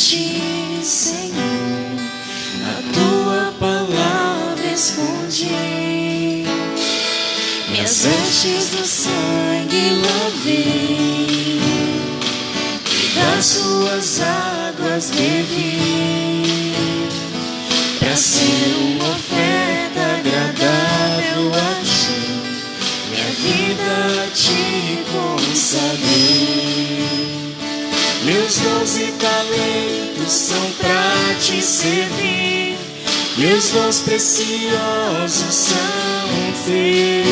ti, Senhor, a tua palavra escondi. Minhas vestes no sangue lavei, e das suas águas bebi, pra ser uma oferta agradável a ti, minha vida a ti consagrei. Meus dons e talentos são pra te servir, meus dons preciosos são teus.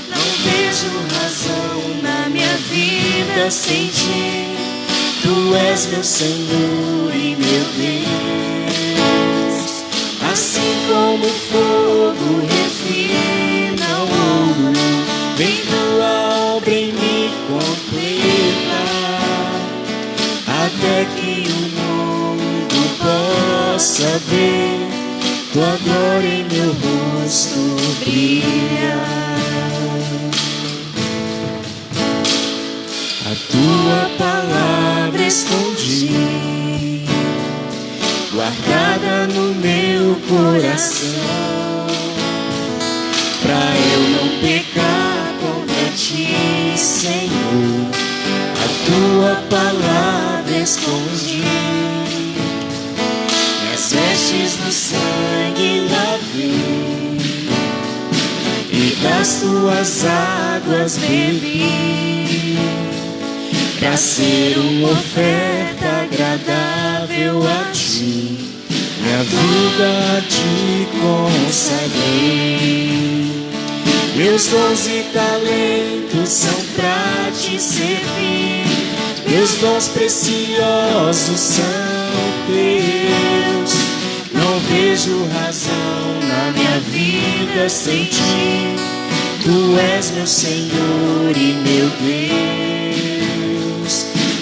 Não vejo razão na minha vida sem ti, tu és meu Senhor e meu Deus. Assim como o fogo refina o ouro, vem tua obra em mim completa, até que o mundo possa ver tua glória em meu rosto brilha. A tua palavra escondi, guardada no meu coração, pra eu não pecar contra ti, Senhor. A tua palavra escondi, minhas vestes no sangue lavei, e das tuas águas bebi, pra ser uma oferta agradável a ti, minha vida a ti consagrei. Meus dons e talentos são pra te servir, meus dons preciosos são teus. Não vejo razão na minha vida sem ti, tu és meu Senhor e meu Deus.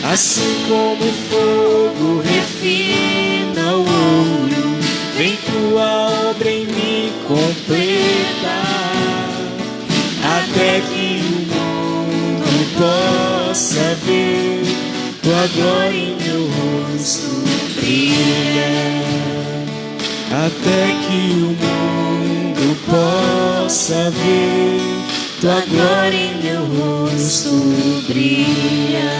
Assim como o fogo refina o ouro, vem tua obra em mim completa, até que o mundo possa ver tua glória em meu rosto brilha. Até que o mundo possa ver tua glória em meu rosto brilha.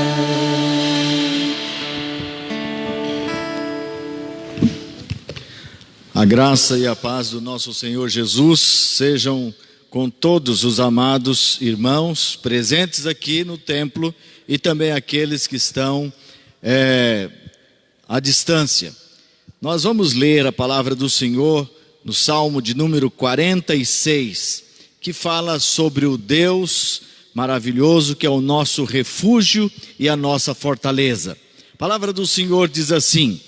A graça e a paz do nosso Senhor Jesus sejam com todos os amados irmãos presentes aqui no templo e também aqueles que estão à distância. Nós vamos ler a palavra do Senhor no Salmo de número 46, que fala sobre o Deus maravilhoso que é o nosso refúgio e a nossa fortaleza. A palavra do Senhor diz assim: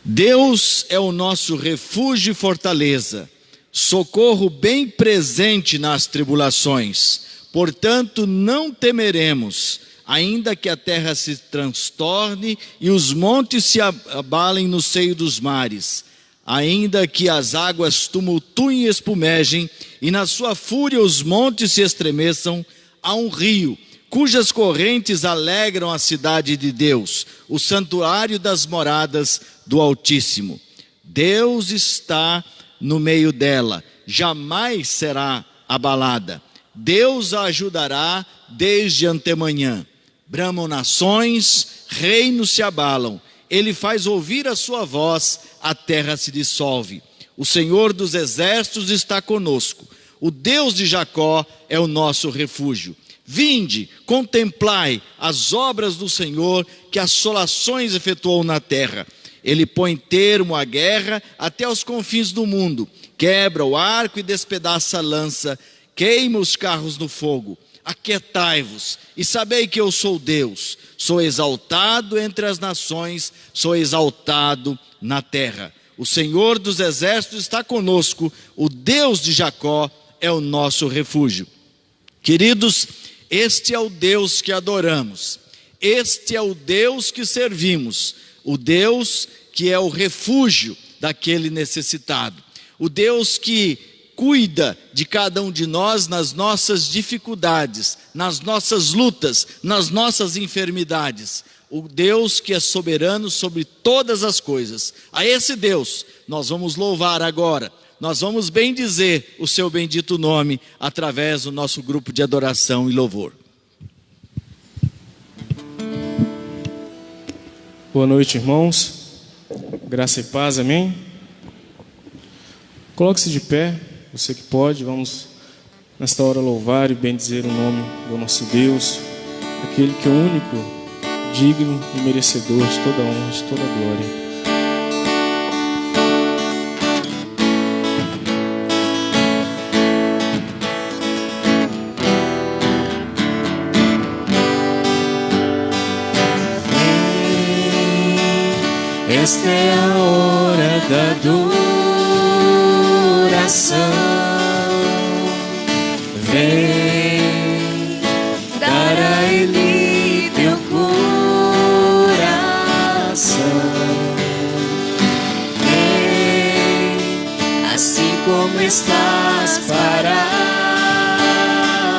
Deus é o nosso refúgio e fortaleza, socorro bem presente nas tribulações. Portanto, não temeremos, ainda que a terra se transtorne e os montes se abalem no seio dos mares, ainda que as águas tumultuem e espumejem, e na sua fúria os montes se estremeçam. Há um rio, cujas correntes alegram a cidade de Deus, o santuário das moradas do Altíssimo. Deus está no meio dela, jamais será abalada. Deus a ajudará desde antemanhã. Bramam nações, reinos se abalam. Ele faz ouvir a sua voz, a terra se dissolve. O Senhor dos exércitos está conosco. O Deus de Jacó é o nosso refúgio. Vinde, contemplai as obras do Senhor, que assolações efetuou na terra. Ele põe termo à guerra até os confins do mundo. Quebra o arco e despedaça a lança. Queima os carros no fogo. Aquietai-vos e sabei que eu sou Deus. Sou exaltado entre as nações, sou exaltado na terra. O Senhor dos exércitos está conosco. O Deus de Jacó é o nosso refúgio. Queridos, este é o Deus que adoramos. Este é o Deus que servimos. O Deus que é o refúgio daquele necessitado. O Deus que cuida de cada um de nós nas nossas dificuldades, nas nossas lutas, nas nossas enfermidades. o Deus que é soberano sobre todas as coisas. A esse Deus nós vamos louvar agora. Nós vamos bendizer o seu bendito nome através do nosso grupo de adoração e louvor. Boa noite, irmãos. Graça e paz, amém? Coloque-se de pé, você que pode. Vamos nesta hora louvar e bendizer o nome do nosso Deus, aquele que é o único, digno e merecedor de toda honra, de toda glória. Esta é a hora da adoração. Vem dar a Ele teu coração. Vem assim como estás para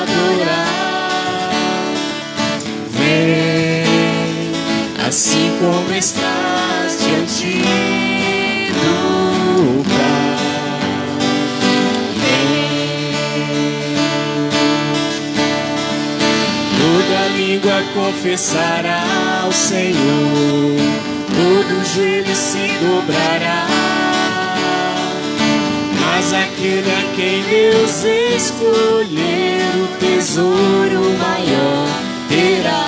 adorar. Vem assim como estás diante do Pai. Toda língua confessará ao Senhor, todo joelho se dobrará, mas aquele a quem Deus escolher, o tesouro maior terá.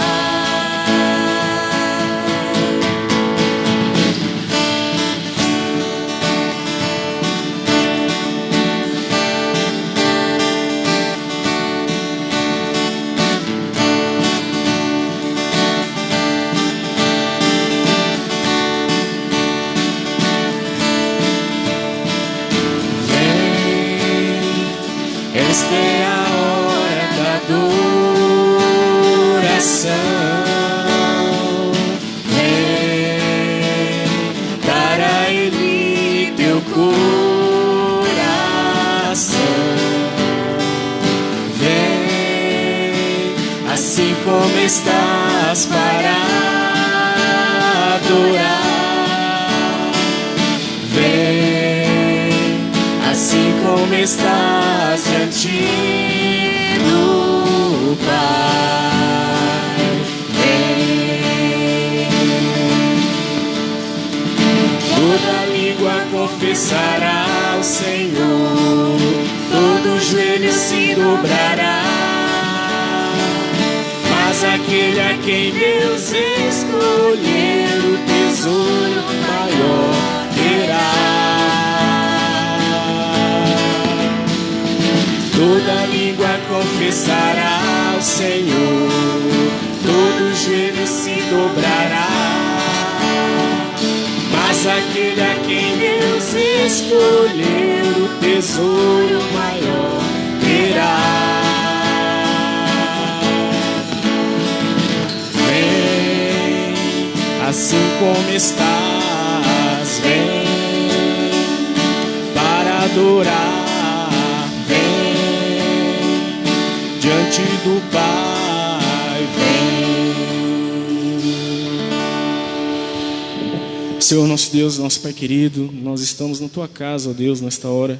Esta é a hora da adoração. Vem dar a Ele teu coração. Vem assim como estás para adorar. Vem assim como estás diante do Pai. Vem. Toda língua confessará ao Senhor, todo joelho se dobrará, mas aquele a quem Deus escolher, o tesouro maior terá. Toda língua confessará ao Senhor, todo joelho se dobrará, mas aquele a quem Deus escolher, o tesouro maior terá. Vem, assim como estás, vem para adorar. Diante do Pai, vem. Senhor nosso Deus, nosso Pai querido, nós estamos na Tua casa, ó Deus, nesta hora,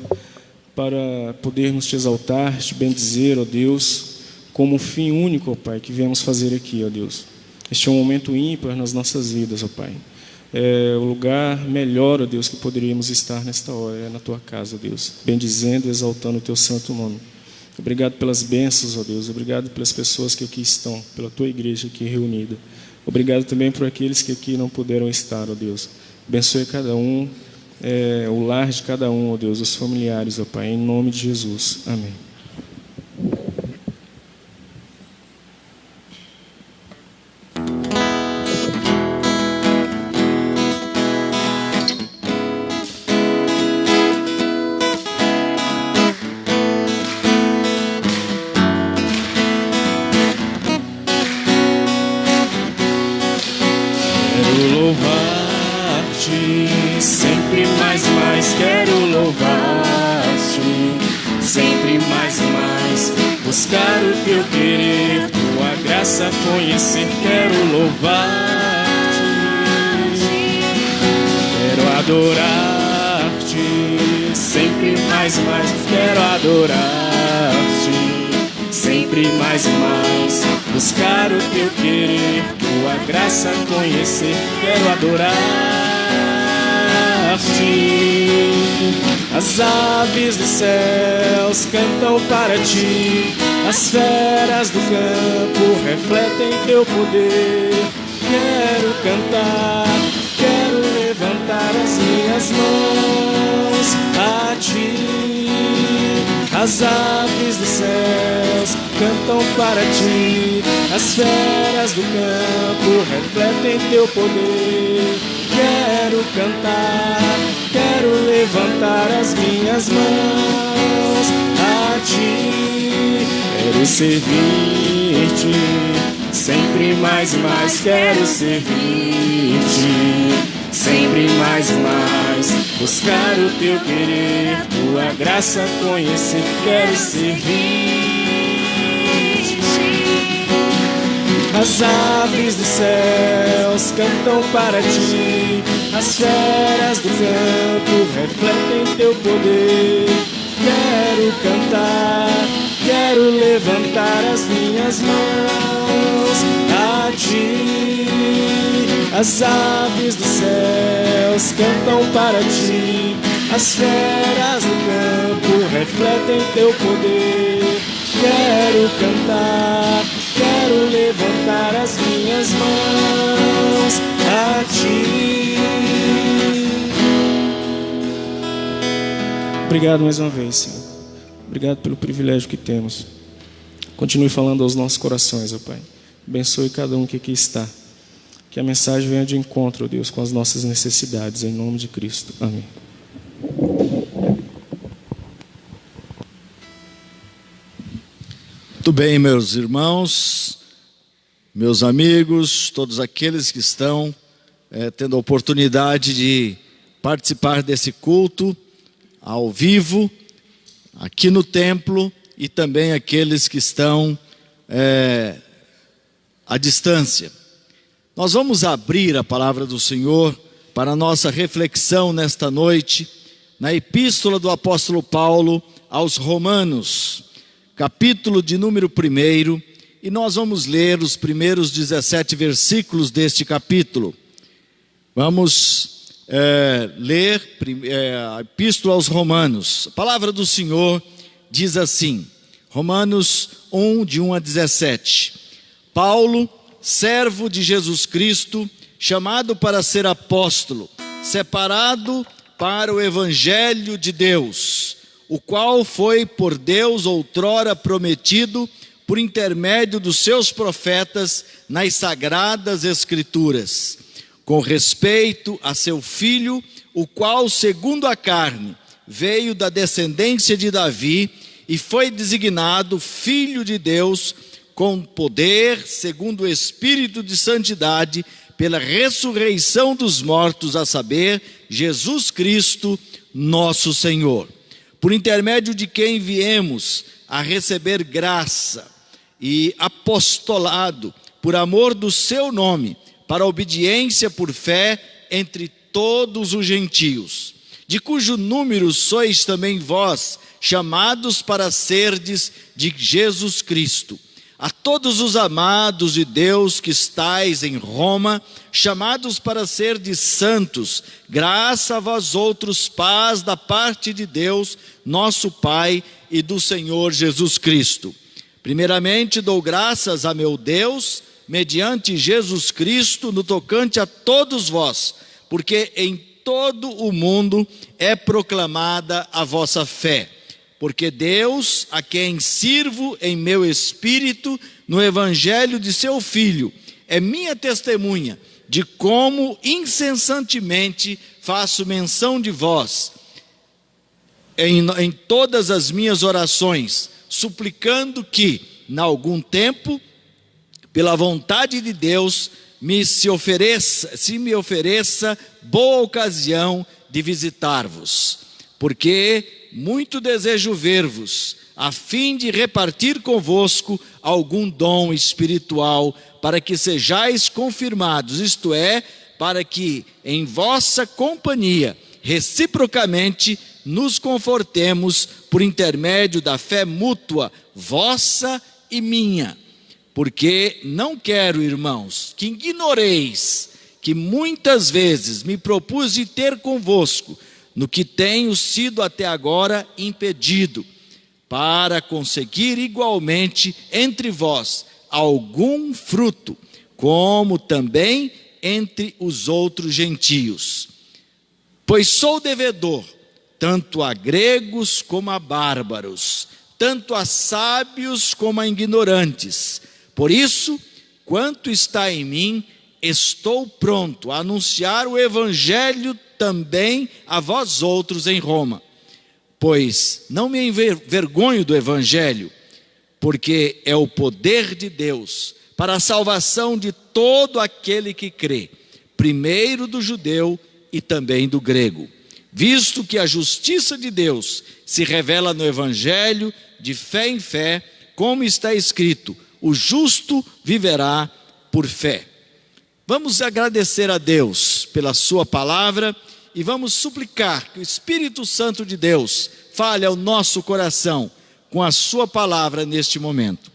para podermos Te exaltar, Te bendizer, ó Deus, como um fim único, ó Pai, que viemos fazer aqui, ó Deus. Este é um momento ímpar nas nossas vidas, ó Pai. É o lugar melhor, ó Deus, que poderíamos estar nesta hora, é na Tua casa, ó Deus, bendizendo e exaltando o Teu santo nome. Obrigado pelas bênçãos, ó Deus. Obrigado pelas pessoas que aqui estão, pela Tua igreja aqui reunida. Obrigado também por aqueles que aqui não puderam estar, ó Deus. Abençoe cada um, o lar de cada um, ó Deus, os familiares, ó Pai, em nome de Jesus. Amém. Quero louvar-te, sempre mais e mais, buscar o teu querer, tua graça conhecer. Quero louvar-te, adorar-te, sempre mais, quero adorar-te, sempre mais, buscar o teu querer, tua graça conhecer, quero adorar-te. As aves dos céus cantam para ti, as feras do campo refletem teu poder. Quero cantar, quero levantar as minhas mãos a ti. As aves dos céus cantam para ti, as feras do campo refletem teu poder. Quero cantar, quero levantar as minhas mãos a ti. Quero servir-te, sempre mais, quero servir-te, sempre mais, buscar o teu querer, tua graça conhecer, quero servir-te. As aves dos céus cantam para ti, as feras do campo refletem teu poder. Quero cantar, quero levantar as minhas mãos a ti. As aves dos céus cantam para ti, as feras do campo refletem teu poder. Quero cantar, quero levantar as minhas mãos a ti. Obrigado mais uma vez, Senhor. Obrigado pelo privilégio que temos. Continue falando aos nossos corações, ó Pai. Abençoe cada um que aqui está. Que a mensagem venha de encontro, ó Deus, com as nossas necessidades, em nome de Cristo. Amém. Muito bem, meus irmãos, meus amigos, todos aqueles que estão tendo a oportunidade de participar desse culto ao vivo, aqui no templo, e também aqueles que estão à distância. Nós vamos abrir a palavra do Senhor para a nossa reflexão nesta noite, na epístola do apóstolo Paulo aos Romanos, capítulo de número 1, e nós vamos ler os primeiros 17 versículos deste capítulo. Vamos ler a epístola aos Romanos. A palavra do Senhor diz assim, Romanos 1, de 1 a 17. Paulo, servo de Jesus Cristo, chamado para ser apóstolo, separado para o evangelho de Deus, o qual foi por Deus outrora prometido por intermédio dos seus profetas nas sagradas escrituras, com respeito a seu filho, o qual, segundo a carne, veio da descendência de Davi e foi designado Filho de Deus, com poder, segundo o Espírito de santidade, pela ressurreição dos mortos, a saber, Jesus Cristo, nosso Senhor, por intermédio de quem viemos a receber graça e apostolado por amor do seu nome, para a obediência por fé entre todos os gentios, de cujo número sois também vós, chamados para serdes de Jesus Cristo. A todos os amados de Deus que estáis em Roma, chamados para serdes santos, graça a vós outros, paz da parte de Deus, nosso Pai, e do Senhor Jesus Cristo. Primeiramente dou graças a meu Deus, mediante Jesus Cristo, no tocante a todos vós, porque em todo o mundo é proclamada a vossa fé. Porque Deus, a quem sirvo em meu espírito, no evangelho de seu Filho, é minha testemunha de como incessantemente faço menção de vós em todas as minhas orações, suplicando que, em algum tempo, pela vontade de Deus, se me ofereça boa ocasião de visitar-vos, porque muito desejo ver-vos, a fim de repartir convosco algum dom espiritual, para que sejais confirmados, isto é, para que em vossa companhia, reciprocamente, nos confortemos por intermédio da fé mútua, vossa e minha. Porque não quero, irmãos, que ignoreis que muitas vezes me propus de ter convosco, no que tenho sido até agora impedido, para conseguir igualmente entre vós algum fruto, como também entre os outros gentios. Pois sou devedor, tanto a gregos como a bárbaros, tanto a sábios como a ignorantes. Por isso, quanto está em mim, estou pronto a anunciar o evangelho também a vós outros em Roma. Pois não me envergonho do evangelho, porque é o poder de Deus para a salvação de todo aquele que crê, primeiro do judeu e também do grego, visto que a justiça de Deus se revela no evangelho de fé em fé, como está escrito: o justo viverá por fé. Vamos agradecer a Deus pela sua palavra e vamos suplicar que o Espírito Santo de Deus fale ao nosso coração com a sua palavra neste momento.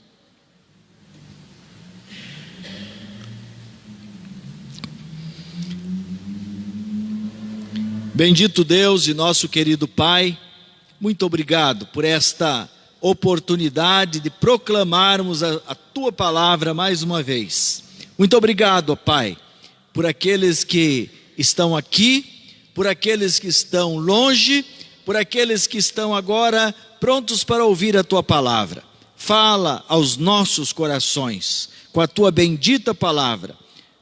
Bendito Deus e nosso querido Pai, muito obrigado por esta oportunidade de proclamarmos a Tua palavra mais uma vez. Muito obrigado, ó Pai, por aqueles que estão aqui, por aqueles que estão longe, por aqueles que estão agora prontos para ouvir a Tua palavra. Fala aos nossos corações com a Tua bendita palavra,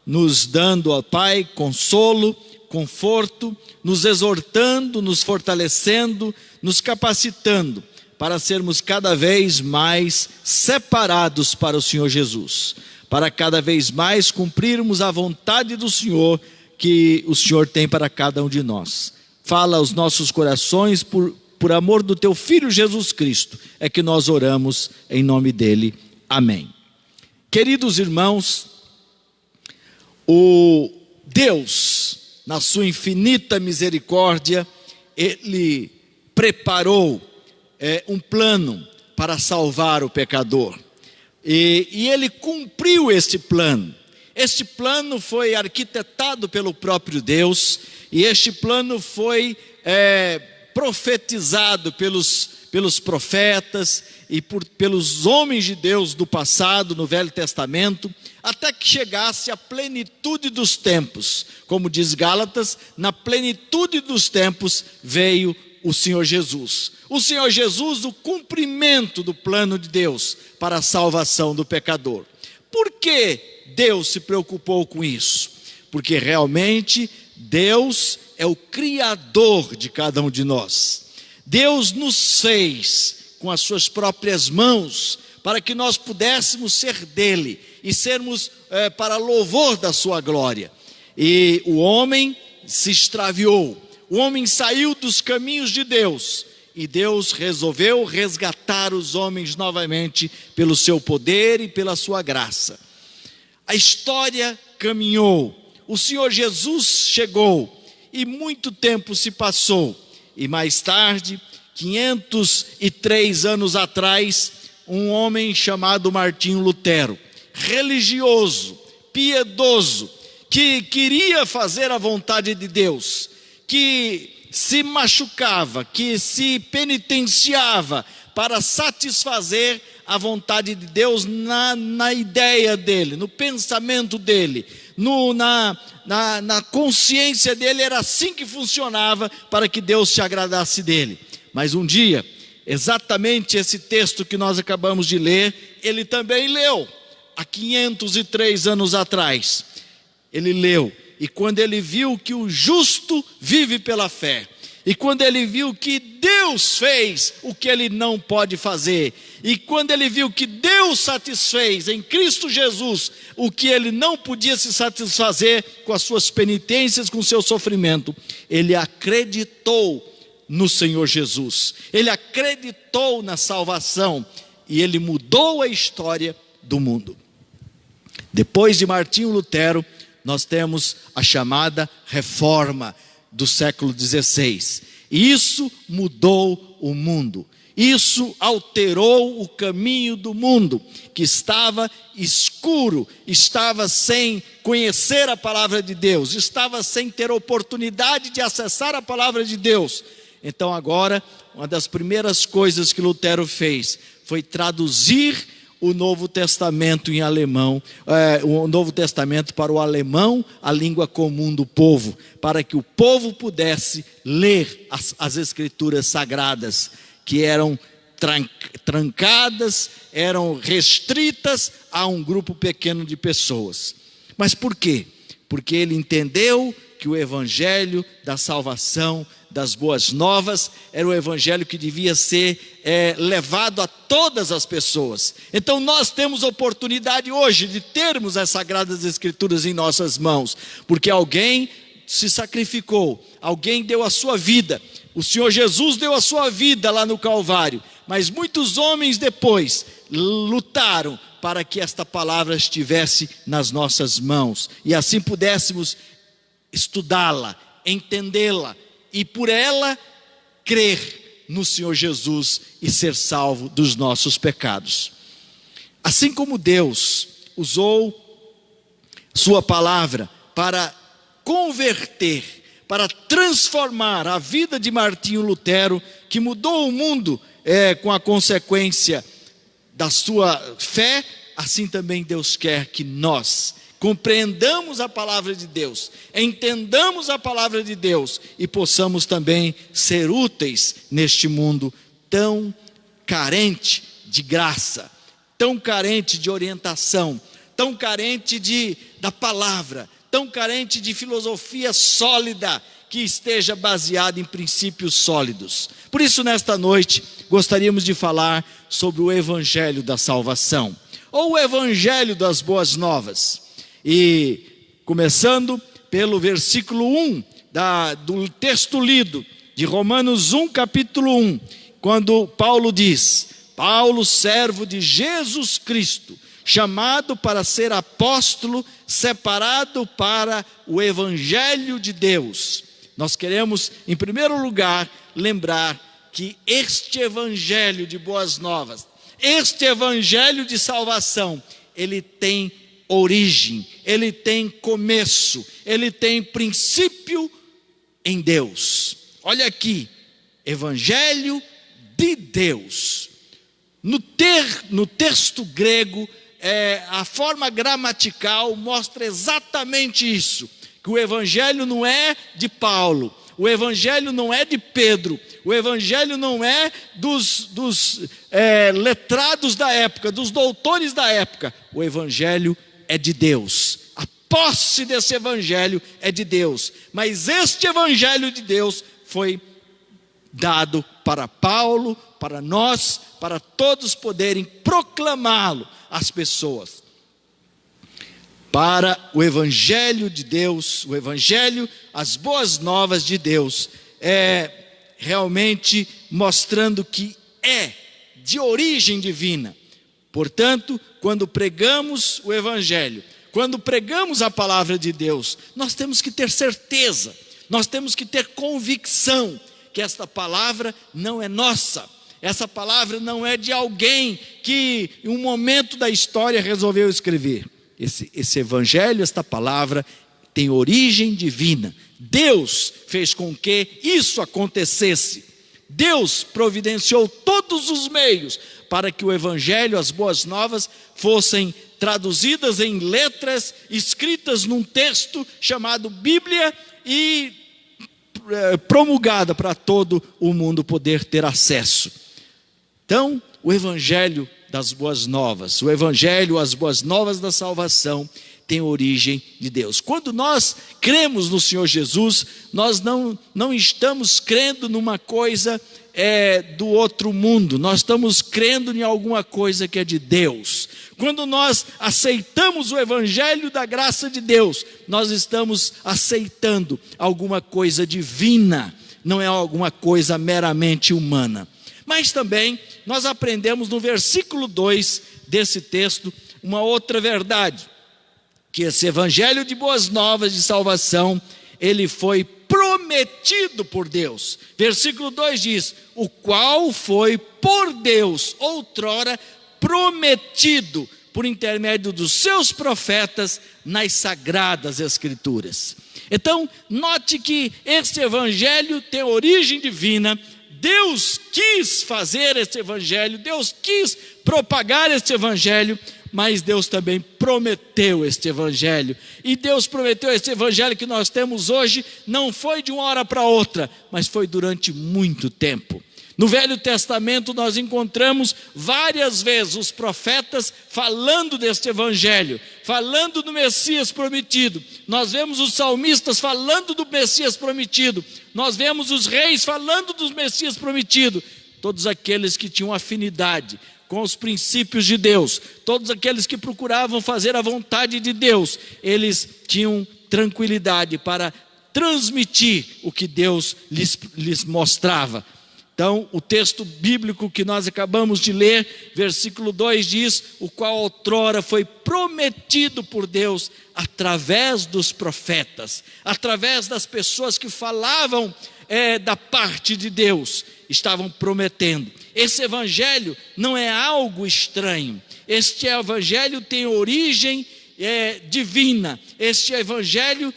nos dando, ó Pai, consolo, conforto, nos exortando, nos fortalecendo, nos capacitando para sermos cada vez mais separados para o Senhor Jesus, para cada vez mais cumprirmos a vontade do Senhor que o Senhor tem para cada um de nós. Fala aos nossos corações, por amor do Teu Filho Jesus Cristo, é que nós oramos em nome dEle. Amém. Queridos irmãos, o Deus, na sua infinita misericórdia, Ele preparou um plano para salvar o pecador. E Ele cumpriu este plano. Este plano foi arquitetado pelo próprio Deus, e este plano foi profetizado pelos profetas e pelos homens de Deus do passado, no Velho Testamento, até que chegasse a plenitude dos tempos. Como diz Gálatas, na plenitude dos tempos veio o Senhor Jesus. O Senhor Jesus, o cumprimento do plano de Deus para a salvação do pecador. Por que Deus se preocupou com isso? Porque realmente Deus é o Criador de cada um de nós. Deus nos fez com as suas próprias mãos para que nós pudéssemos ser dele e sermos para louvor da sua glória. E o homem se extraviou, o homem saiu dos caminhos de Deus, e Deus resolveu resgatar os homens novamente pelo seu poder e pela sua graça. A história caminhou, o Senhor Jesus chegou, e muito tempo se passou, e mais tarde, 503 anos atrás, um homem chamado Martinho Lutero, religioso, piedoso, que queria fazer a vontade de Deus, que se machucava, que se penitenciava para satisfazer a vontade de Deus na ideia dele, no pensamento dele, na consciência dele. Era assim que funcionava para que Deus se agradasse dele. Mas um dia, exatamente esse texto que nós acabamos de ler, ele também leu, há 503 anos atrás. Ele leu, e quando ele viu que o justo vive pela fé, e quando ele viu que Deus fez o que ele não pode fazer, e quando ele viu que Deus satisfez em Cristo Jesus o que ele não podia se satisfazer com as suas penitências, com o seu sofrimento, ele acreditou no Senhor Jesus, ele acreditou na salvação, e ele mudou a história do mundo. Depois de Martinho Lutero, nós temos a chamada reforma do século XVI. E isso mudou o mundo. Isso alterou o caminho do mundo, que estava escuro, estava sem conhecer a palavra de Deus, estava sem ter oportunidade de acessar a palavra de Deus. Então agora, uma das primeiras coisas que Lutero fez foi traduzir o Novo Testamento em alemão, o Novo Testamento para o alemão, a língua comum do povo, para que o povo pudesse ler as Escrituras Sagradas, que eram trancadas, eram restritas a um grupo pequeno de pessoas. Mas por quê? Porque ele entendeu que o evangelho da salvação, das boas novas, era o evangelho que devia ser levado a todas as pessoas. Então nós temos oportunidade hoje de termos as Sagradas Escrituras em nossas mãos, porque alguém se sacrificou, alguém deu a sua vida. O Senhor Jesus deu a sua vida lá no Calvário, mas muitos homens depois lutaram para que esta palavra estivesse nas nossas mãos, e assim pudéssemos estudá-la, entendê-la, e por ela crer no Senhor Jesus e ser salvo dos nossos pecados. Assim como Deus usou sua palavra para converter, para transformar a vida de Martinho Lutero, que mudou o mundo com a consequência da sua fé, assim também Deus quer que nós compreendamos a palavra de Deus, entendamos a palavra de Deus e possamos também ser úteis neste mundo tão carente de graça, tão carente de orientação, tão carente da palavra, tão carente de filosofia sólida, que esteja baseada em princípios sólidos. Por isso, nesta noite, gostaríamos de falar sobre o evangelho da salvação, ou o evangelho das boas novas. E começando pelo versículo 1 do texto lido, de Romanos 1, capítulo 1, quando Paulo diz: Paulo, servo de Jesus Cristo, chamado para ser apóstolo, separado para o evangelho de Deus. Nós queremos, em primeiro lugar, lembrar que este evangelho de boas novas, este evangelho de salvação, ele tem origem, ele tem começo, ele tem princípio em Deus. Olha aqui, evangelho de Deus. No texto grego, a forma gramatical mostra exatamente isso, que o evangelho não é de Paulo, o evangelho não é de Pedro, o evangelho não é dos letrados da época, dos doutores da época. O evangelho é de Deus, a posse desse evangelho é de Deus, mas este evangelho de Deus foi dado para Paulo, para nós, para todos poderem proclamá-lo às pessoas. Para o evangelho de Deus, o evangelho, as boas novas de Deus, realmente mostrando que é de origem divina. Portanto, quando pregamos o evangelho, quando pregamos a palavra de Deus, nós temos que ter certeza, nós temos que ter convicção que esta palavra não é nossa, essa palavra não é de alguém que em um momento da história resolveu escrever. Esse evangelho, esta palavra tem origem divina. Deus fez com que isso acontecesse. Deus providenciou todos os meios para que o evangelho, as boas novas, fossem traduzidas em letras, escritas num texto chamado Bíblia e promulgada para todo o mundo poder ter acesso. Então, o evangelho das boas novas, o evangelho, as boas novas da salvação, tem origem de Deus. Quando nós cremos no Senhor Jesus, nós não estamos crendo numa coisa do outro mundo, nós estamos crendo em alguma coisa que é de Deus. Quando nós aceitamos o evangelho da graça de Deus, nós estamos aceitando alguma coisa divina, não é alguma coisa meramente humana. Mas também nós aprendemos no versículo 2 desse texto uma outra verdade, que esse evangelho de boas novas de salvação, ele foi prometido por Deus. Versículo 2 diz: o qual foi por Deus outrora prometido por intermédio dos seus profetas nas sagradas escrituras. Então, note que este evangelho tem origem divina. Deus quis fazer este evangelho, Deus quis propagar este evangelho, mas Deus também prometeu este evangelho. E Deus prometeu este evangelho que nós temos hoje, não foi de uma hora para outra, mas foi durante muito tempo. No Velho Testamento nós encontramos várias vezes os profetas falando deste evangelho, falando do Messias prometido. Nós vemos os salmistas falando do Messias prometido. Nós vemos os reis falando do Messias prometido. Todos aqueles que tinham afinidade com os princípios de Deus, todos aqueles que procuravam fazer a vontade de Deus, eles tinham tranquilidade para transmitir o que Deus lhes mostrava. Então, o texto bíblico que nós acabamos de ler, versículo 2 diz: o qual outrora foi prometido por Deus através dos profetas, através das pessoas que falavam da parte de Deus, estavam prometendo. Esse evangelho não é algo estranho, este evangelho tem origem divina, este evangelho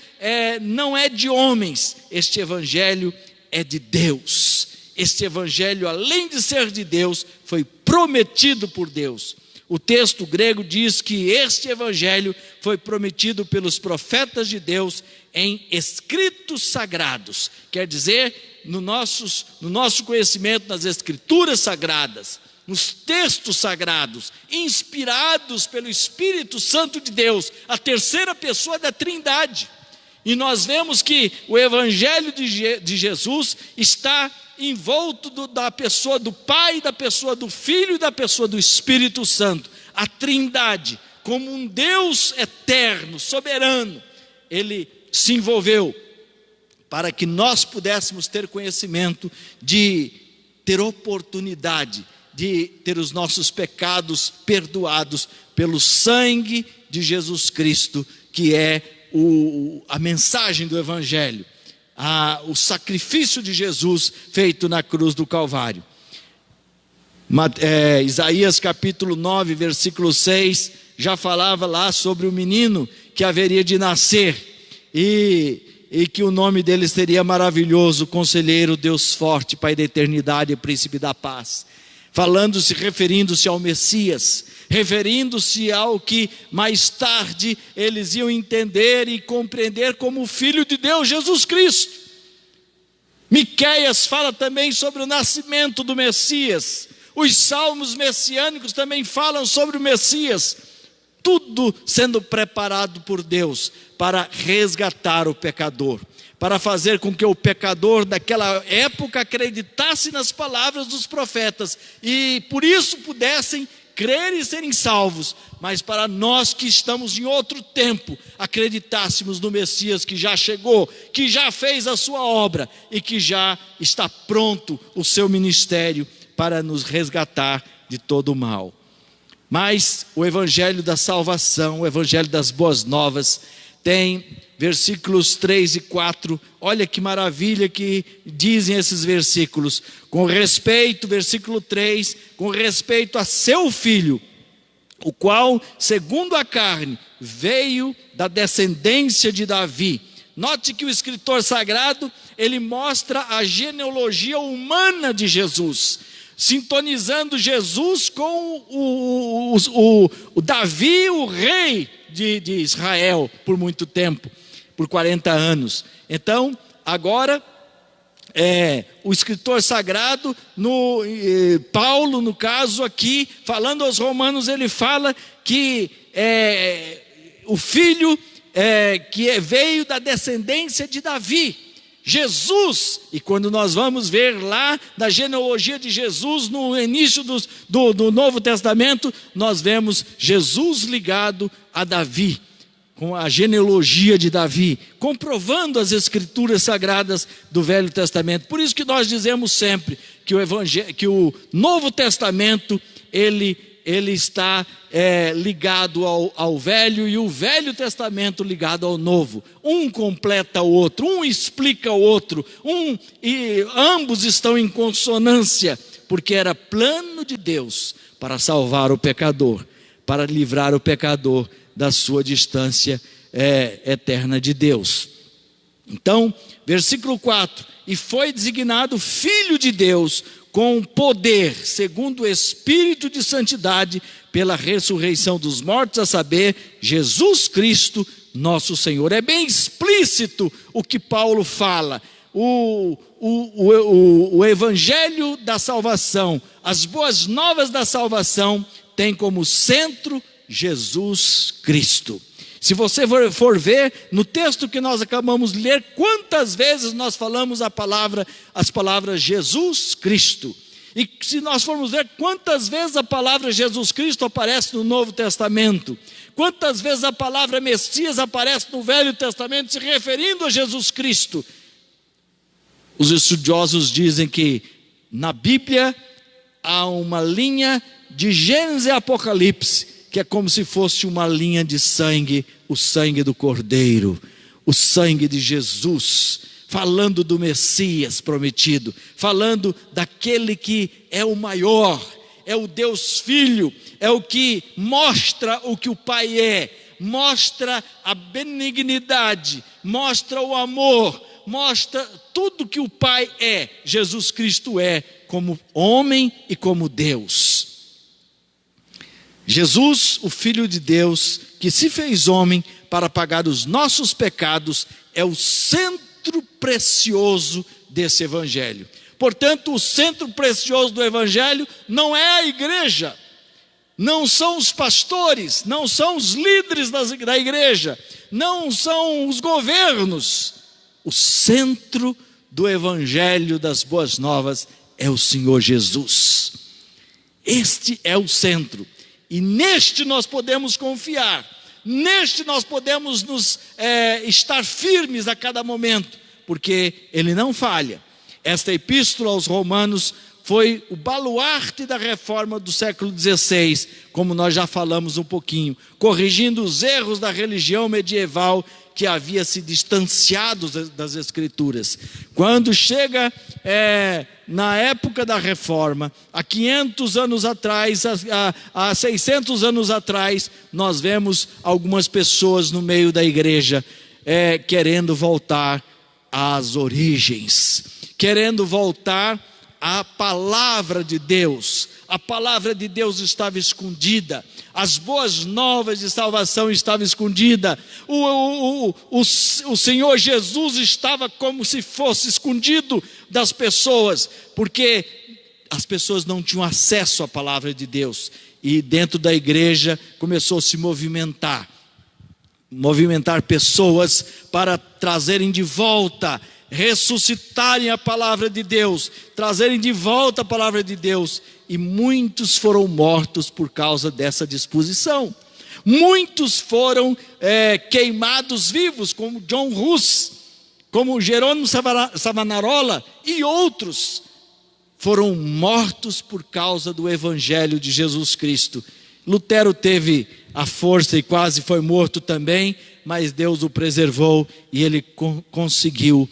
não é de homens, este evangelho é de Deus. Este evangelho, além de ser de Deus, foi prometido por Deus. O texto grego diz que este evangelho foi prometido pelos profetas de Deus em escritos sagrados. Quer dizer, no nosso conhecimento, nas escrituras sagradas, nos textos sagrados, inspirados pelo Espírito Santo de Deus, a terceira pessoa da Trindade. E nós vemos que o evangelho de Jesus está envolto da pessoa do Pai, da pessoa do Filho e da pessoa do Espírito Santo. A Trindade, como um Deus eterno, soberano, ele se envolveu para que nós pudéssemos ter conhecimento, de ter oportunidade de ter os nossos pecados perdoados pelo sangue de Jesus Cristo, que é a mensagem do evangelho. O sacrifício de Jesus feito na cruz do Calvário. Isaías capítulo 9, versículo 6, já falava lá sobre o menino que haveria de nascer, e que o nome dele seria maravilhoso, Conselheiro, Deus forte, Pai da eternidade e Príncipe da paz. Referindo-se ao Messias, referindo-se ao que mais tarde eles iam entender e compreender como o Filho de Deus, Jesus Cristo. Miqueias fala também sobre o nascimento do Messias. Os salmos messiânicos também falam sobre o Messias. Tudo sendo preparado por Deus para resgatar o pecador, para fazer com que o pecador daquela época acreditasse nas palavras dos profetas e por isso pudessem crer e serem salvos. Mas para nós que estamos em outro tempo, acreditássemos no Messias que já chegou, que já fez a sua obra e que já está pronto o seu ministério para nos resgatar de todo o mal. Mas o evangelho da salvação, o evangelho das boas novas, tem versículos 3 e 4, olha que maravilha que dizem esses versículos. Com respeito, versículo 3, com respeito a seu filho, o qual, segundo a carne, veio da descendência de Davi. Note que o escritor sagrado, ele mostra a genealogia humana de Jesus, sintonizando Jesus com o Davi, o rei de Israel, por muito tempo, por 40 anos. Então, agora, o escritor sagrado, Paulo, no caso aqui, falando aos romanos, ele fala que o filho que veio da descendência de Davi, Jesus. E quando nós vamos ver lá na genealogia de Jesus, no início do Novo Testamento, nós vemos Jesus ligado a Davi, com a genealogia de Davi, comprovando as escrituras sagradas do Velho Testamento. Por isso que nós dizemos sempre que o Novo Testamento, ele ele está ligado ao Velho e o Velho Testamento ligado ao Novo. Um completa o outro, um explica o outro, e ambos estão em consonância, porque era plano de Deus para salvar o pecador, para livrar o pecador da sua distância eterna de Deus. Então, versículo 4: e foi designado Filho de Deus com poder, segundo o Espírito de Santidade, pela ressurreição dos mortos, a saber, Jesus Cristo, nosso Senhor. É bem explícito o que Paulo fala. O Evangelho da salvação, as boas novas da salvação, tem como centro Jesus Cristo. Se você for ver no texto que nós acabamos de ler, quantas vezes nós falamos as palavras Jesus Cristo. E se nós formos ver quantas vezes a palavra Jesus Cristo aparece no Novo Testamento, quantas vezes a palavra Messias aparece no Velho Testamento se referindo a Jesus Cristo. Os estudiosos dizem que na Bíblia há uma linha de Gênesis e Apocalipse, que é como se fosse uma linha de sangue, o sangue do Cordeiro, o sangue de Jesus, falando do Messias prometido, falando daquele que é o maior, é o Deus Filho, é o que mostra o que o Pai é, mostra a benignidade, mostra o amor, mostra tudo que o Pai é. Jesus Cristo é como homem e como Deus. Jesus, o Filho de Deus, que se fez homem para pagar os nossos pecados, é o centro precioso desse Evangelho. Portanto, o centro precioso do Evangelho não é a igreja, não são os pastores, não são os líderes da igreja, não são os governos. O centro do Evangelho das Boas Novas é o Senhor Jesus. Este é o centro. E neste nós podemos confiar, neste nós podemos estar firmes a cada momento, porque Ele não falha. Esta epístola aos Romanos foi o baluarte da reforma do século XVI, como nós já falamos um pouquinho, corrigindo os erros da religião medieval que havia se distanciado das Escrituras. Quando chega na época da reforma, há 500 anos atrás, há 600 anos atrás, nós vemos algumas pessoas no meio da igreja querendo voltar às origens, querendo voltar à palavra de Deus. A palavra de Deus estava escondida, as boas novas de salvação estavam escondidas, o Senhor Jesus estava como se fosse escondido das pessoas, porque as pessoas não tinham acesso à palavra de Deus, e dentro da igreja começou a se movimentar pessoas para trazerem de volta, ressuscitarem a palavra de Deus, trazerem de volta a palavra de Deus, e muitos foram mortos por causa dessa disposição. Muitos foram queimados vivos, como John Hus, como Jerônimo Savonarola e outros foram mortos por causa do Evangelho de Jesus Cristo. Lutero teve a força e quase foi morto também, mas Deus o preservou e ele conseguiu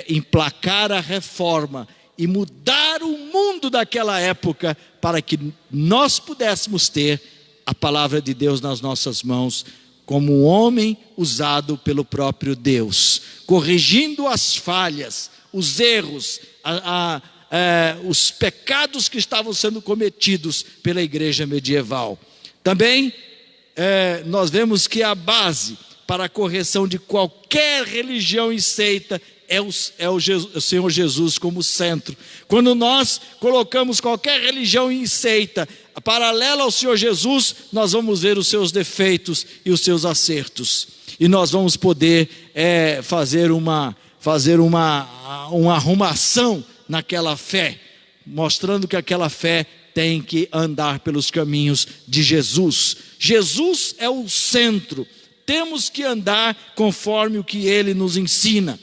emplacar a reforma e mudar o mundo daquela época para que nós pudéssemos ter a palavra de Deus nas nossas mãos, como um homem usado pelo próprio Deus, corrigindo as falhas, os erros, os pecados que estavam sendo cometidos pela igreja medieval. Também nós vemos que a base para a correção de qualquer religião e seita é o Senhor Jesus como centro. Quando nós colocamos qualquer religião e seita paralela ao Senhor Jesus, nós vamos ver os seus defeitos e os seus acertos, e nós vamos poder fazer uma arrumação naquela fé, mostrando que aquela fé tem que andar pelos caminhos de Jesus. Jesus é o centro, temos que andar conforme o que Ele nos ensina.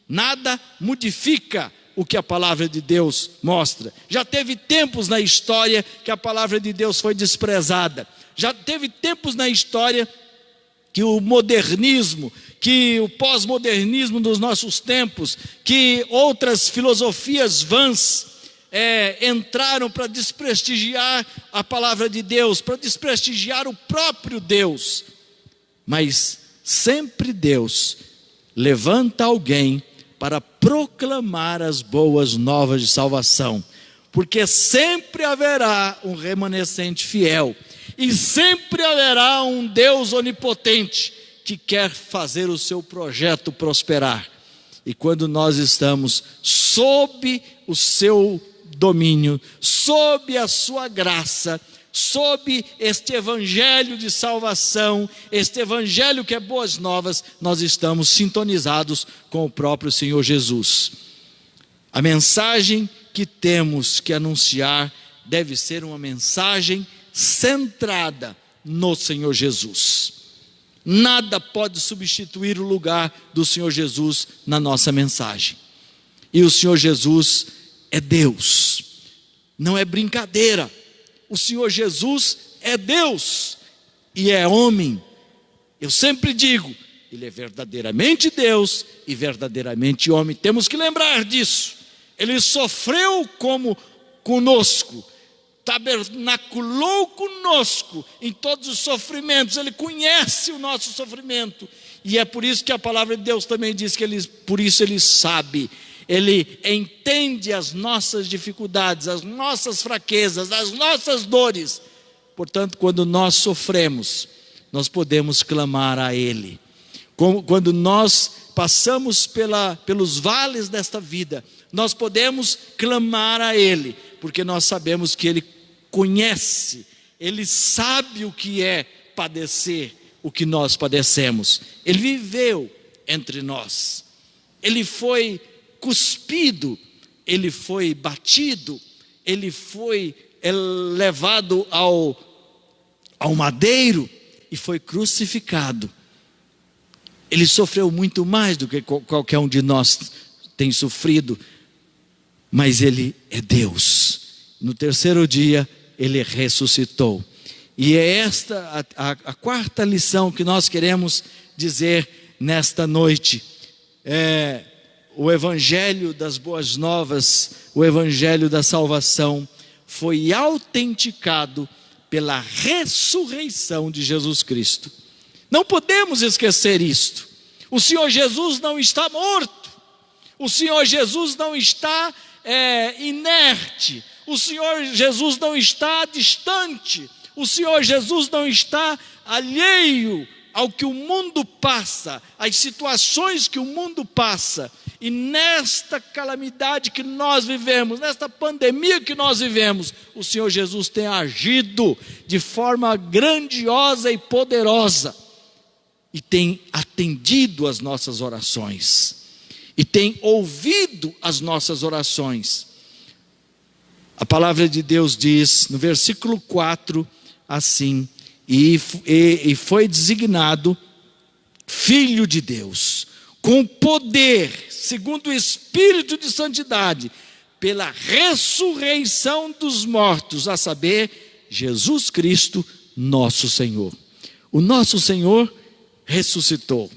Nada modifica o que a palavra de Deus mostra. Já teve tempos na história que a palavra de Deus foi desprezada. Já teve tempos na história que o modernismo, que o pós-modernismo dos nossos tempos, que outras filosofias vãs entraram para desprestigiar a palavra de Deus, para desprestigiar o próprio Deus. Mas sempre Deus levanta alguém para proclamar as boas novas de salvação, porque sempre haverá um remanescente fiel, e sempre haverá um Deus onipotente que quer fazer o seu projeto prosperar. E quando nós estamos sob o seu domínio, sob a sua graça, sob este evangelho de salvação, este evangelho que é boas novas, nós estamos sintonizados com o próprio Senhor Jesus. A mensagem que temos que anunciar deve ser uma mensagem centrada no Senhor Jesus. Nada pode substituir o lugar do Senhor Jesus na nossa mensagem. E o Senhor Jesus é Deus, não é brincadeira. O Senhor Jesus é Deus e é homem. Eu sempre digo, Ele é verdadeiramente Deus e verdadeiramente homem. Temos que lembrar disso. Ele sofreu como conosco, tabernaculou conosco em todos os sofrimentos. Ele conhece o nosso sofrimento. E é por isso que a palavra de Deus também diz que por isso Ele sabe. Ele entende as nossas dificuldades, as nossas fraquezas, as nossas dores. Portanto, quando nós sofremos, nós podemos clamar a Ele. Quando nós passamos pelos vales desta vida, nós podemos clamar a Ele, porque nós sabemos que Ele conhece, Ele sabe o que é padecer, o que nós padecemos. Ele viveu entre nós, Ele foi cuspido, Ele foi batido, Ele foi levado ao madeiro e foi crucificado. Ele sofreu muito mais do que qualquer um de nós tem sofrido, mas Ele é Deus. No terceiro dia Ele ressuscitou. E é esta a quarta lição que nós queremos dizer nesta noite. O evangelho das boas novas, o evangelho da salvação, foi autenticado pela ressurreição de Jesus Cristo. Não podemos esquecer isto. O Senhor Jesus não está morto. O Senhor Jesus não está inerte. O Senhor Jesus não está distante. O Senhor Jesus não está alheio ao que o mundo passa, às situações que o mundo passa. E nesta calamidade que nós vivemos, nesta pandemia que nós vivemos, o Senhor Jesus tem agido de forma grandiosa e poderosa, e tem atendido as nossas orações, e tem ouvido as nossas orações. A palavra de Deus diz, no versículo 4, assim: e foi designado Filho de Deus, com poder, segundo o Espírito de Santidade, pela ressurreição dos mortos, a saber, Jesus Cristo, nosso Senhor. O nosso Senhor ressuscitou.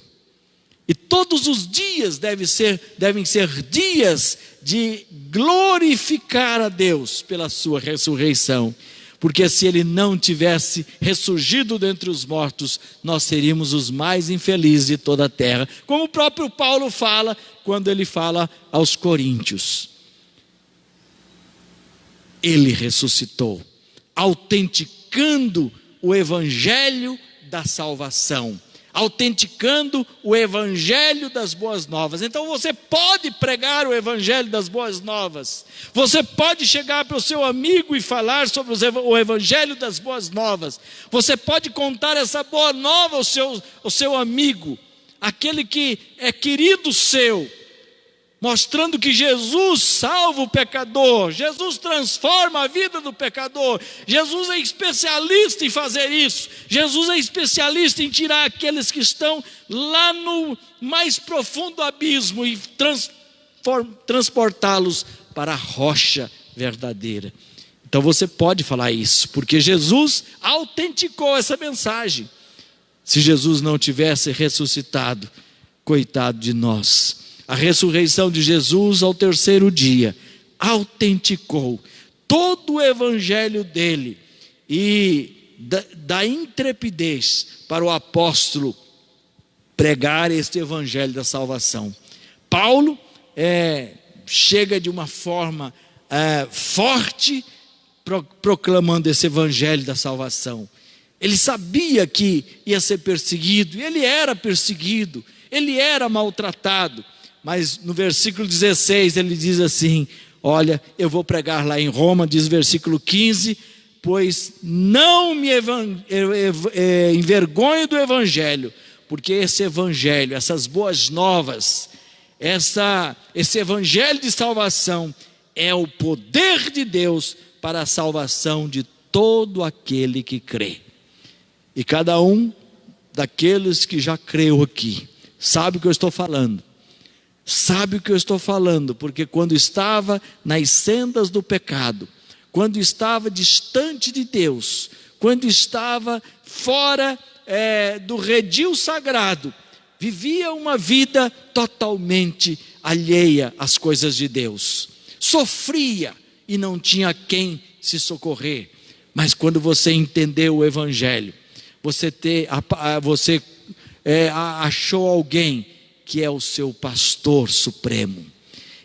E todos os dias devem ser dias de glorificar a Deus pela sua ressurreição. Porque se Ele não tivesse ressurgido dentre os mortos, nós seríamos os mais infelizes de toda a terra. Como o próprio Paulo fala, quando ele fala aos Coríntios. Ele ressuscitou, autenticando o evangelho da salvação, autenticando o evangelho das boas novas. Então você pode pregar o evangelho das boas novas, você pode chegar para o seu amigo e falar sobre o evangelho das boas novas, você pode contar essa boa nova ao seu amigo, aquele que é querido seu, mostrando que Jesus salva o pecador, Jesus transforma a vida do pecador, Jesus é especialista em fazer isso, Jesus é especialista em tirar aqueles que estão lá no mais profundo abismo e transformar transportá-los para a rocha verdadeira. Então você pode falar isso, porque Jesus autenticou essa mensagem. Se Jesus não tivesse ressuscitado, coitado de nós. A ressurreição de Jesus ao terceiro dia autenticou todo o evangelho dele e da intrepidez para o apóstolo pregar este evangelho da salvação. Paulo chega de uma forma forte, proclamando esse evangelho da salvação. Ele sabia que ia ser perseguido, e ele era perseguido, ele era maltratado, mas no versículo 16 ele diz assim: olha, eu vou pregar lá em Roma, diz o versículo 15, pois não me envergonho do evangelho, porque esse evangelho, essas boas novas, esse evangelho de salvação é o poder de Deus para a salvação de todo aquele que crê. E cada um daqueles que já creu aqui sabe o que eu estou falando. Sabe o que eu estou falando, porque quando estava nas sendas do pecado, quando estava distante de Deus, quando estava fora do redil sagrado, vivia uma vida totalmente alheia às coisas de Deus, sofria e não tinha quem se socorrer. Mas quando você entendeu o evangelho, você achou alguém que é o seu pastor supremo,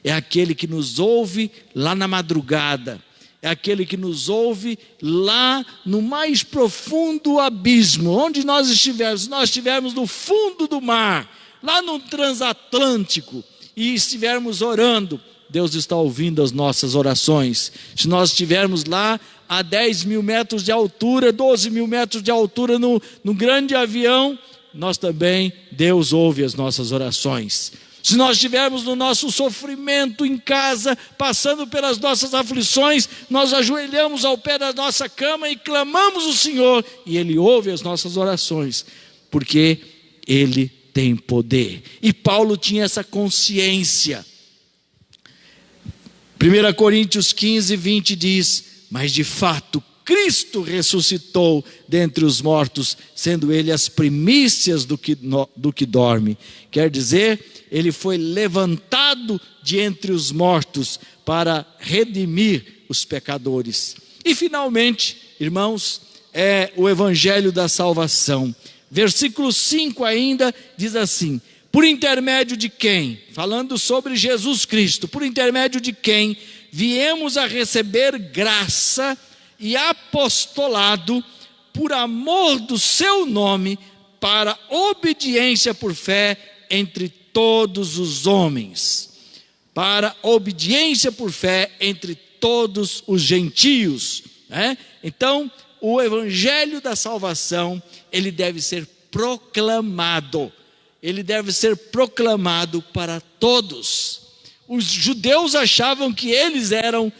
é aquele que nos ouve lá na madrugada, é aquele que nos ouve lá no mais profundo abismo, onde nós estivermos. Se nós estivermos no fundo do mar, lá no transatlântico, e estivermos orando, Deus está ouvindo as nossas orações. Se nós estivermos lá a 10 mil metros de altura, 12 mil metros de altura no grande avião, nós também, Deus ouve as nossas orações. Se nós estivermos no nosso sofrimento em casa, passando pelas nossas aflições, nós ajoelhamos ao pé da nossa cama e clamamos o Senhor, e Ele ouve as nossas orações, porque Ele tem poder. E Paulo tinha essa consciência. 1 Coríntios 15, 20 diz: mas de fato Cristo ressuscitou dentre os mortos, sendo Ele as primícias do que dorme. Quer dizer, Ele foi levantado de entre os mortos para redimir os pecadores. E finalmente, irmãos, é o evangelho da salvação. Versículo 5 ainda diz assim: por intermédio de quem? Falando sobre Jesus Cristo. Por intermédio de quem viemos a receber graça e apostolado por amor do seu nome, para obediência por fé entre todos os homens. Para obediência por fé entre todos os gentios. Então, o evangelho da salvação, ele deve ser proclamado. Ele deve ser proclamado para todos. Os judeus achavam que eles eram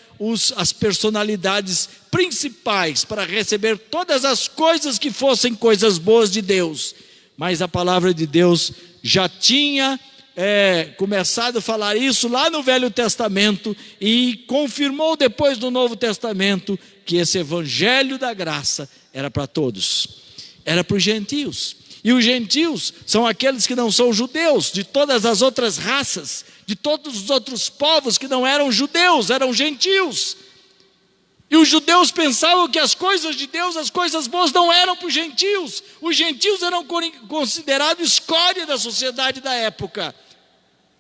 as personalidades principais para receber todas as coisas que fossem coisas boas de Deus. Mas a palavra de Deus já tinha começado a falar isso lá no Velho Testamento e confirmou depois no Novo Testamento que esse evangelho da graça era para todos, era para os gentios. E os gentios são aqueles que não são judeus, de todas as outras raças, de todos os outros povos que não eram judeus, eram gentios. E os judeus pensavam que as coisas de Deus, as coisas boas, não eram para os gentios. Os gentios eram considerados escória da sociedade da época.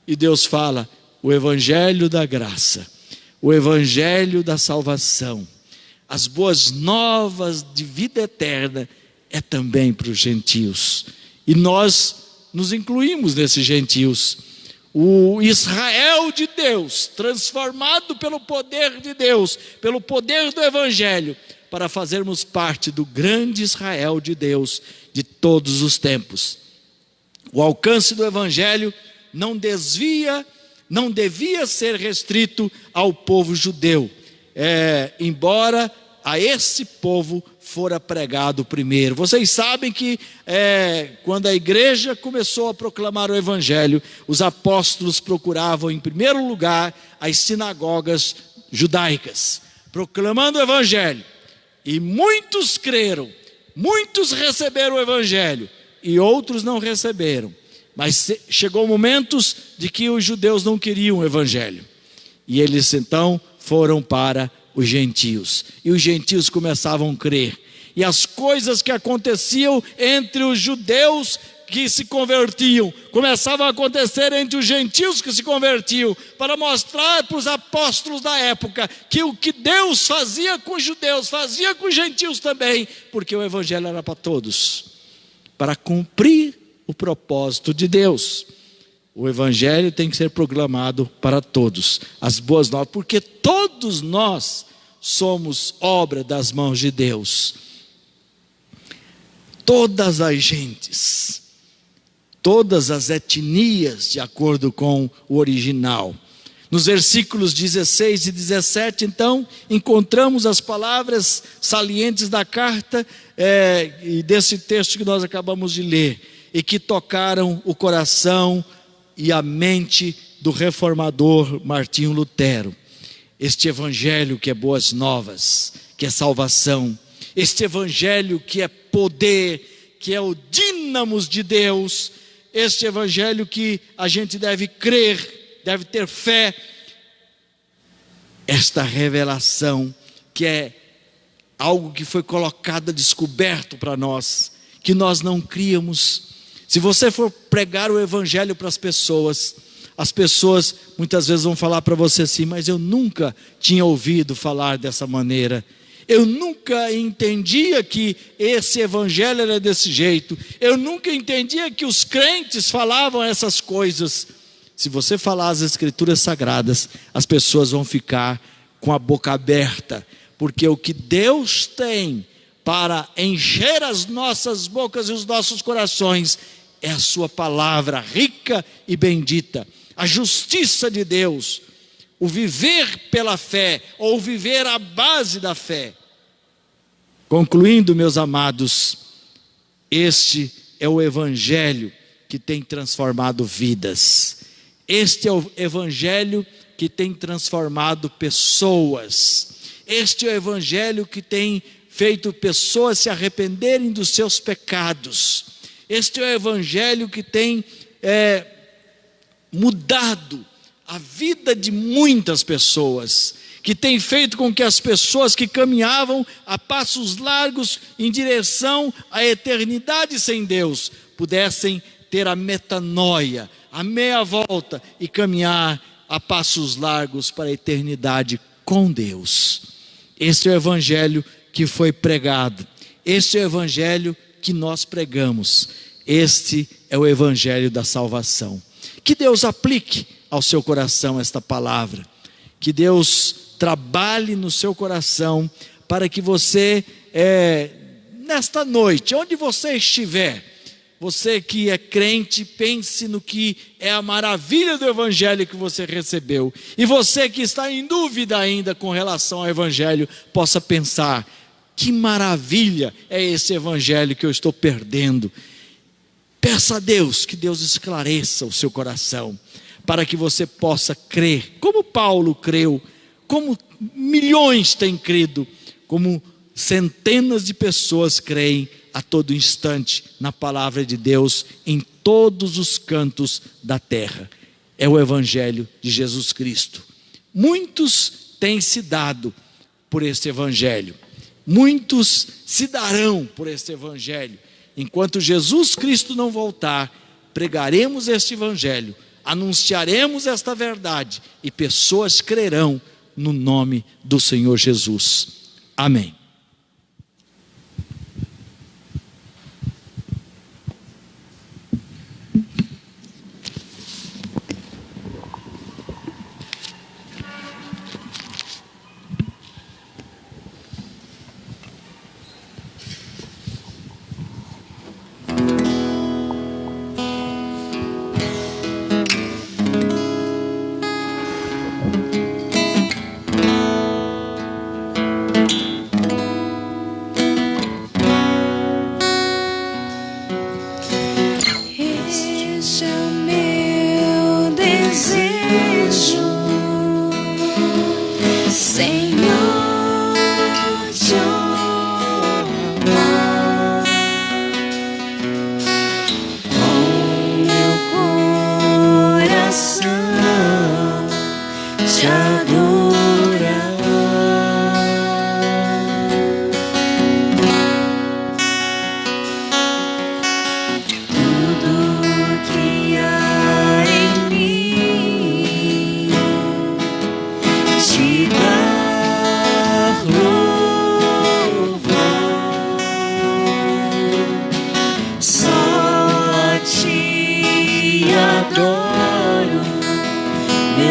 E Deus fala: o evangelho da graça, o evangelho da salvação, as boas novas de vida eterna, é também para os gentios. E nós nos incluímos nesses gentios. O Israel de Deus, transformado pelo poder de Deus, pelo poder do evangelho, para fazermos parte do grande Israel de Deus de todos os tempos. O alcance do evangelho não devia ser restrito ao povo judeu, embora a esse povo fora pregado primeiro. Vocês sabem que quando a igreja começou a proclamar o evangelho, os apóstolos procuravam em primeiro lugar as sinagogas judaicas, proclamando o evangelho. E muitos creram, muitos receberam o evangelho e outros não receberam. Mas chegou momentos de que os judeus não queriam o evangelho. E eles então foram para os gentios. E os gentios começavam a crer. E as coisas que aconteciam entre os judeus que se convertiam, começavam a acontecer entre os gentios que se convertiam, para mostrar para os apóstolos da época que o que Deus fazia com os judeus, fazia com os gentios também, porque o evangelho era para todos, para cumprir o propósito de Deus. O evangelho tem que ser proclamado para todos, as boas novas, porque todos nós somos obra das mãos de Deus. Todas as gentes, todas as etnias, de acordo com o original. Nos versículos 16 e 17, então, encontramos as palavras salientes da carta e desse texto que nós acabamos de ler, e que tocaram o coração e a mente do reformador Martinho Lutero. Este evangelho que é boas novas, que é salvação, este evangelho que é poder, que é o dínamos de Deus, este evangelho que a gente deve crer, deve ter fé, esta revelação que é algo que foi colocado, descoberto para nós, que nós não críamos. Se você for pregar o evangelho para as pessoas muitas vezes vão falar para você assim: mas eu nunca tinha ouvido falar dessa maneira, eu nunca entendia que esse evangelho era desse jeito, eu nunca entendia que os crentes falavam essas coisas. Se você falar as escrituras sagradas, as pessoas vão ficar com a boca aberta, porque o que Deus tem para encher as nossas bocas e os nossos corações é a sua palavra rica e bendita, a justiça de Deus, o viver pela fé, ou viver à base da fé. Concluindo, meus amados, este é o evangelho que tem transformado vidas, este é o evangelho que tem transformado pessoas, este é o evangelho que tem feito pessoas se arrependerem dos seus pecados, este é o evangelho que tem mudado a vida de muitas pessoas, que tem feito com que as pessoas que caminhavam a passos largos em direção à eternidade sem Deus, pudessem ter a metanoia, a meia volta e caminhar a passos largos para a eternidade com Deus. Este é o evangelho que foi pregado, este é o evangelho que nós pregamos, este é o evangelho da salvação. Que Deus aplique ao seu coração esta palavra, que Deus trabalhe no seu coração, para que você, nesta noite, onde você estiver, você que é crente, pense no que é a maravilha do evangelho que você recebeu, e você que está em dúvida ainda com relação ao evangelho, possa pensar: que maravilha é esse evangelho que eu estou perdendo. Peça a Deus que Deus esclareça o seu coração, para que você possa crer, como Paulo creu, como milhões têm crido, como centenas de pessoas creem a todo instante na palavra de Deus, em todos os cantos da terra. É o evangelho de Jesus Cristo. Muitos têm se dado por este evangelho, muitos se darão por este evangelho. Enquanto Jesus Cristo não voltar, pregaremos este evangelho, anunciaremos esta verdade, e pessoas crerão no nome do Senhor Jesus. Amém.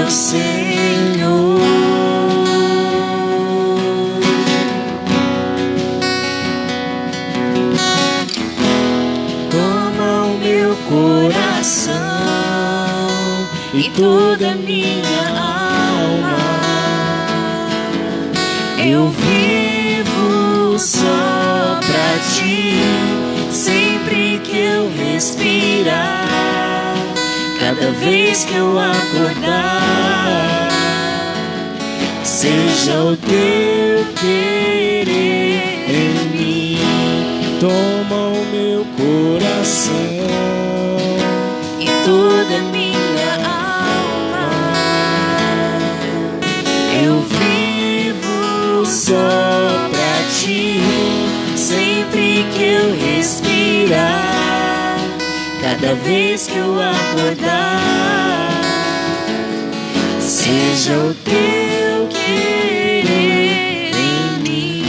meu Senhor. Toma o meu coração e toda a minha alma. Eu vivo só pra ti, sempre que eu respirar, cada vez que eu acordar. Seja o teu querer em mim. Toma o meu coração E toda a minha alma. Eu vivo só pra ti, sempre que eu respirar, cada vez que eu acordar. Seja o teu querer em mim.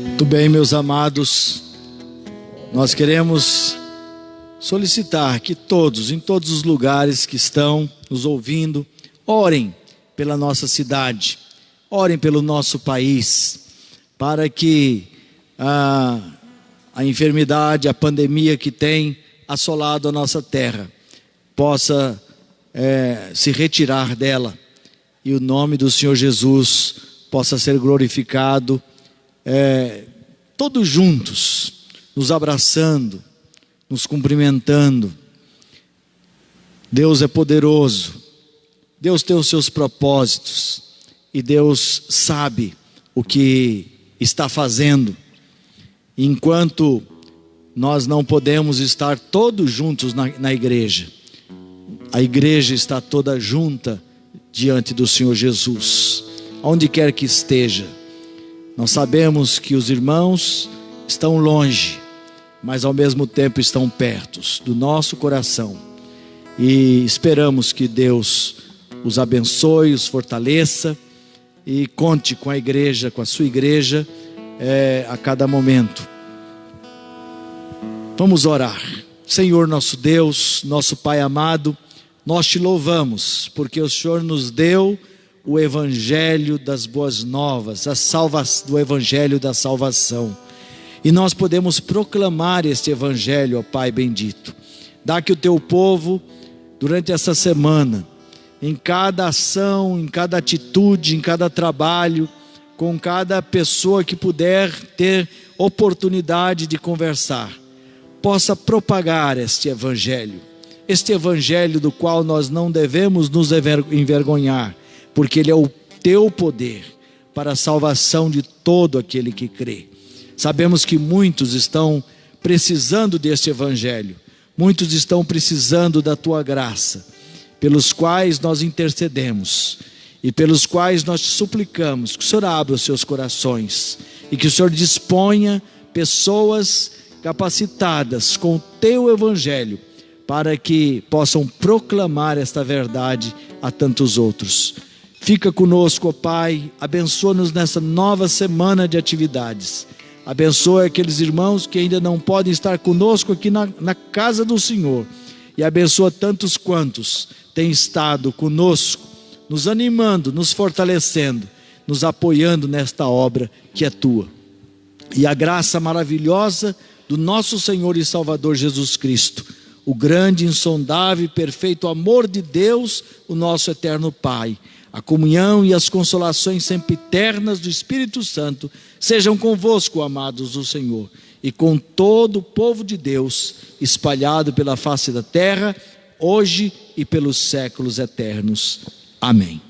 Muito bem, meus amados, nós queremos solicitar que todos, em todos os lugares que estão nos ouvindo, orem pela nossa cidade, orem pelo nosso país, para que a enfermidade, a pandemia que tem assolado a nossa terra, possa se retirar dela, e o nome do Senhor Jesus possa ser glorificado, todos juntos, nos abraçando, nos cumprimentando. Deus é poderoso, Deus tem os seus propósitos, e Deus sabe o que está fazendo. Enquanto nós não podemos estar todos juntos na igreja, a igreja está toda junta diante do Senhor Jesus, onde quer que esteja. Nós sabemos que os irmãos estão longe, mas ao mesmo tempo estão perto do nosso coração, e esperamos que Deus os abençoe, os fortaleça, e conte com a igreja, com a sua igreja, a cada momento. Vamos orar. Senhor nosso Deus, nosso Pai amado, nós te louvamos, porque o Senhor nos deu o Evangelho das boas novas, do Evangelho da salvação, e nós podemos proclamar este Evangelho, ó Pai bendito. Dá que o teu povo, durante essa semana, em cada ação, em cada atitude, em cada trabalho, com cada pessoa que puder ter oportunidade de conversar, possa propagar este Evangelho do qual nós não devemos nos envergonhar, porque ele é o teu poder para a salvação de todo aquele que crê. Sabemos que muitos estão precisando deste Evangelho, muitos estão precisando da tua graça, pelos quais nós intercedemos e pelos quais nós te suplicamos que o Senhor abra os seus corações e que o Senhor disponha pessoas capacitadas com o teu Evangelho para que possam proclamar esta verdade a tantos outros. Fica conosco, ó Pai, abençoa-nos nessa nova semana de atividades. Abençoa aqueles irmãos que ainda não podem estar conosco aqui na casa do Senhor, e abençoa tantos quantos têm estado conosco, nos animando, nos fortalecendo, nos apoiando nesta obra que é tua. E a graça maravilhosa do nosso Senhor e Salvador Jesus Cristo, o grande, insondável e perfeito amor de Deus, o nosso eterno Pai, a comunhão e as consolações sempre eternas do Espírito Santo sejam convosco, amados do Senhor, e com todo o povo de Deus espalhado pela face da terra, hoje e pelos séculos eternos. Amém.